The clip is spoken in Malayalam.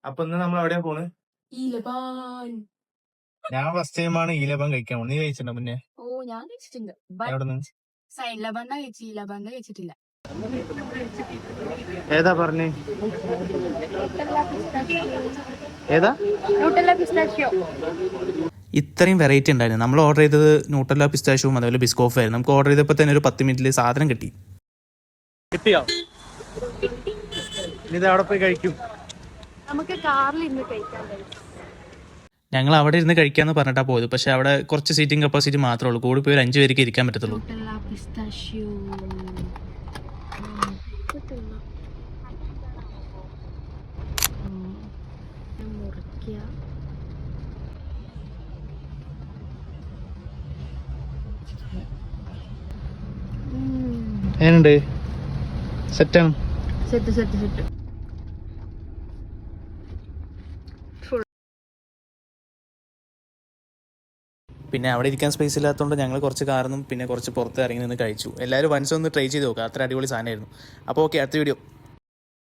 അപ്പൊ ഇന്ന് നമ്മൾ എവിടെയാ പോണ്? ഞാൻ ഫസ്റ്റ് ടൈമാണ് ഈ ലബൻ കഴിക്കാൻ പോകുന്നത്. നീ കഴിച്ചിട്ടുണ്ടോ മുന്നേ? ഓ ഞാൻ കഴിച്ചിട്ടുണ്ട്. എവിടെന്ന്? സൈഡ് ലബാൻ കഴിച്ചു, ഈ ലബാൻ കഴിച്ചിട്ടില്ല. ഏതാ പറഞ്ഞേ? ഏതാ? ഇത്രയും വെറൈറ്റി ഉണ്ടായിരുന്നു. നമ്മൾ ഓർഡർ ചെയ്തത് ന്യൂട്ടെല്ല പിസ്താഷ്യൂവും അതുപോലെ ബിസ്കോഫ് ആയിരുന്നു. നമുക്ക് ഓർഡർ ചെയ്തപ്പോൾ തന്നെ ഒരു 10 മിനിറ്റിൽ സാധനം കിട്ടി. കിട്ടിയോ? ഇത് അവിടെ പോയി കഴിക്കും. നമുക്ക് കാറിൽ ഇന്ന് കഴിക്കാൻ കഴിയും. ഞങ്ങൾ അവിടെ ഇരുന്ന് കഴിക്കാമെന്ന് പറഞ്ഞിട്ടാണ് പോയത്. പക്ഷേ അവിടെ കുറച്ച് സീറ്റിംഗ് കപ്പാസിറ്റി മാത്രമേ ഉള്ളൂ. കൂടി പോയി ഒരു 5 പേർക്ക് ഇരിക്കാൻ പറ്റത്തുള്ളൂ. എങ്ങനെയുണ്ട്? സെറ്റാണ്. Set set set. പിന്നെ അവിടെ ഇരിക്കാൻ സ്പേസ് ഇല്ലാത്തതുകൊണ്ട് ഞങ്ങൾ കുറച്ച് കാർന്നും പിന്നെ കുറച്ച് പുറത്ത് ഇറങ്ങി നിന്ന് കഴിച്ചു. എല്ലാവരും വൺസ് ഒന്ന് ട്രൈ ചെയ്ത് നോക്കുക. അത്ര അടിപൊളി സാധനമായിരുന്നു. അപ്പോൾ ഓക്കെ, അടുത്ത വീഡിയോ.